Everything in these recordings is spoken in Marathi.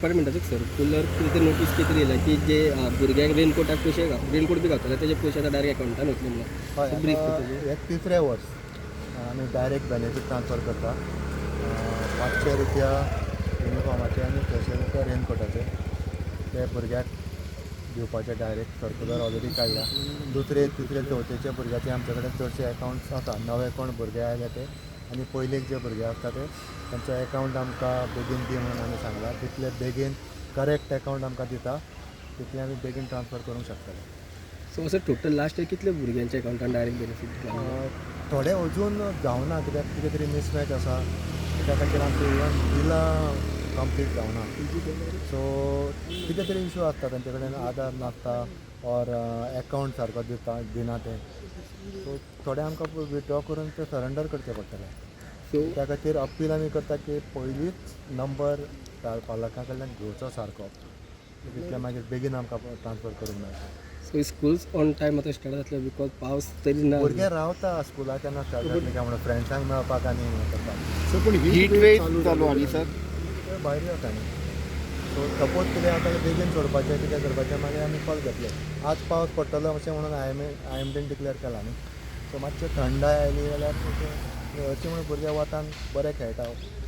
बरें म्हणटा सर्कुलर कितें नोटीस कितें दिला की जे भुरग्यांक रेनकोटाक पयशे रेनकोट बी घातले तेजे पयशे आतां डायरेक्ट अकाउंटान वतले हय म्हणून ब्रीफ हे तिसरें वर्स आमी डायरेक्ट बेनिफीट ट्रान्सफर करता 500 रुपया युनिफॉर्माचे आनी 600 रुपया रेनकोटाचे ते भुरग्याक दिवपाचे डायरेक्ट सर्कुलर ऑलरेडी काडला. दुसरे तिसरे चवथीचे भुरग्याचे आमचे कडेन चडशे अकाउंट्स आसा. नवे कोण भुरगे आयले ते आनी पयलीक जे भुरगे आसता ते तांचो अकाउंट आमकां बेगीन दी म्हणून आमी सांगला. तितले बेगीन करेक्ट अकाउंट आमकां दिता तितले आमी बेगीन ट्रान्सफर करूंक शकतले. सो असो टोटल लास्ट इयर कितले भुरग्यांच्या अकाउंटान डायरेक्ट बेनिफीट थोडे अजून जावना कित्याक कितें तरी मिसमॅच आसा त्या खातीर आमचे इवन बिलां कंप्लीट जावना. सो कितें तरी इशू आसता तांचे कडेन आधार नासता ऑर अकाउंट सारको दिना ते. सो थोडे आमकां विथड्रॉ करून ते सरेंडर करचे पडटले. सो त्या खातीर अपील आमी करता की पयलींच नंबर पालकां कडल्यान घेवचो सारको तितले मागीर बेगीन आमकां ट्रान्सफर करूंक मेळटा. सो स्कूल्स ऑन टायम आतां स्टार्ट जातले बिकॉज पावस तरी ना. भुरगे रावता स्कुला केन्ना स्टार्ट जातली काय म्हणून फ्रेंड्सांक मेळपाक आनी हें करपाक. सो पूण हीट वेव चालू आनी सर ते भायर येता न्ही. सो सपोज कितें जाता बेगीन सोडपाचें कितें करपाचें मागीर आमी कॉल घेतले. आज पावस पडटलो अशें म्हणून आयएमडीन डिक्लेअर केला न्ही. सो मातशें थंडाय आयली जाल्यार अशें म्हणून भुरगे वतान बरे खेळटा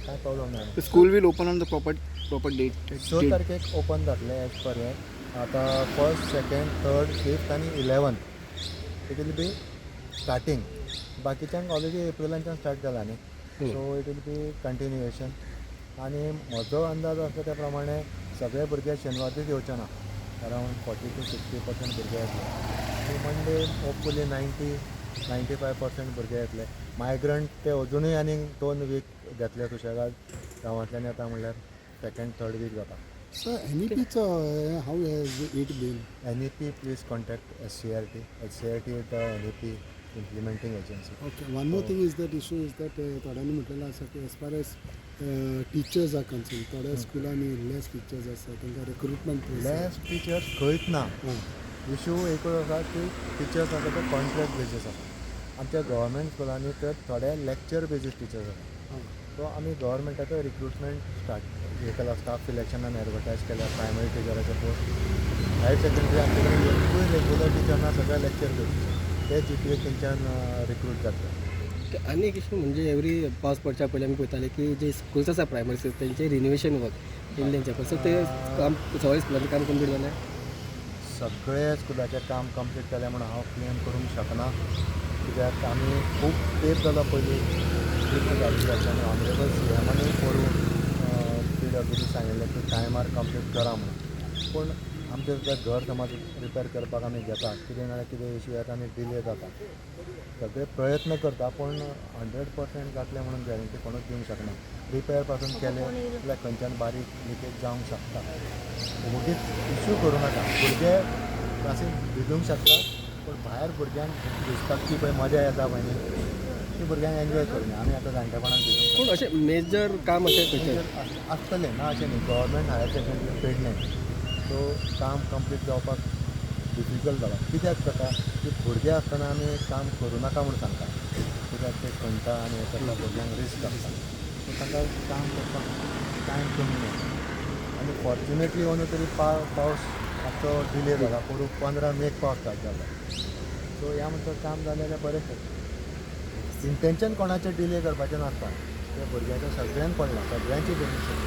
कांय प्रॉब्लम ना. School will open on the proper date 6 तारखेक ओपन जातले एज पर हे. आतां 1st, 2nd, 3rd, 5th आनी 11th it will be starting. बाकीच्यांक ऑलरेडी एप्रिलांच्यान स्टार्ट जाला न्ही. So it will be continuation. आनी म्हजो अंदाज आसा त्या प्रमाणे सगळे भुरगे शेनवार दीस येवचे ना. अरावंड 40 to 60% भुरगे येतले. मंडे होपफुली 90-95% भुरगे येतले. मायग्रंट ते अजुनूय आनी 2 वीक घेतले सुशेगाद गांवांतल्यान येता म्हणल्यार 2nd, 3rd वीक जाता. So NEPचं how has it been? NEP please contact SCRT. SCRT is the NEP implementing agency. Okay. One more thing is that issue is that थोड्यांनी म्हटलेलं आसा की as far as teachers are concerned थोड्या स्कुलांनी less teachers आसा तांकां recruitment लेस टिचर्स खंयच ना. इशू एकूच आसा की टिचर्स आसा ते कॉन्ट्रॅक्ट बेजीस आसा. आमच्या गव्हर्मेंट स्कुलांनी तर थोडे लेक्चर बेजीस टिचर्स आसा. सो आमी गव्हर्मेंटाचो रिक्रुटमेंट स्टार्ट हे केला. स्टाफ सिलेक्शनान एडवर्टायज केल्या प्रायमरी टिचराचे पोस्ट. हायर सेकंडरी आमचे कडेन एकूय रेग्युलर टिचर ना. सगळे लेक्चर बेजीस ते GPA तेंच्यान रिक्रूट जातले. आनी एक इशू म्हणजे एवरी पावस पडच्या पयलीं आमी पळयताले की जे स्कूल्स आसा प्रायमरी स्कूल तेंचे रिनोवेशन वर्क तेंच्या सो ते काम सगळे स्कुलांनी काम कंप्लीट जालें. सगळे स्कुलाचें काम कंप्लीट केलें म्हणून हांव क्लेम करूंक शकना. कित्याक आमी खूब तेंप जालो पयलीं आनी ऑनरेबल CMानूय करून PWD सांगिल्लें की टायमार कंप्लीट करा म्हणून. पूण आमचें सुद्दां घर समज रिपेर करपाक आमी घेता कितें नाल्यार कितें इशू येता आनी डिले जाता. सगळे प्रयत्न करता पूण 100% जातलें म्हणून गॅरंटी कोणूच दिवंक शकना. रिपेर पासून केले जाल्यार खंयच्यान बारीक लिकेज जावंक शकता. उगीच इशू करूं नाका. भुरगे क्लासीन भिजूंक शकता पूण भायर भुरग्यांक भिजपाक ती पळय मजा येता पळय न्ही ती भुरग्यांक एन्जॉय करूं. आमी आतां जाणटेपणान भिजूंक पूण अशें मेजर काम अशें खंयचें आसतलें ना अशें न्ही. गव्हर्मेंट हायर सेकंडरी पेडलें सो काम कंप्लीट जावपाक डिफिकल्ट जाला. कित्याक जाता की भुरगे आसतना आमी काम करूं नाका म्हूण सांगता. कित्याक ते खणटा आनी हे करता भुरग्यांक रिस्क आसता. सो तांकां काम करपाक टायम कमी मेळटा. आनी फॉर्च्युनेटली अंदू तरी पावस मातसो डिले जाला. पूण 15 मेक पावस स्टार्ट जाला. सो ह्या म्हणटा काम जालें जाल्यार बरें. इंटेंशन कोणाचें डिले करपाचें नासता. ते भुरग्याच्या सगळ्यांक पडलां. सगळ्यांची बेनिफीट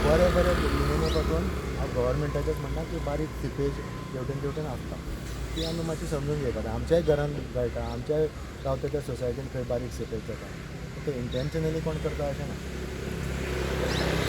बरें लिमिने पासून हांव गव्हर्मेंटाचेच म्हणटा की बारीक सिपेज जेवटेन आसता ती आमी मातशी समजून घेवपाक. आमच्याय घरान गळटा आमच्याय रावता त्या सोसायटीन खंय बारीक सिपेज जाता. ते इंटेन्शनली कोण करता अशें ना.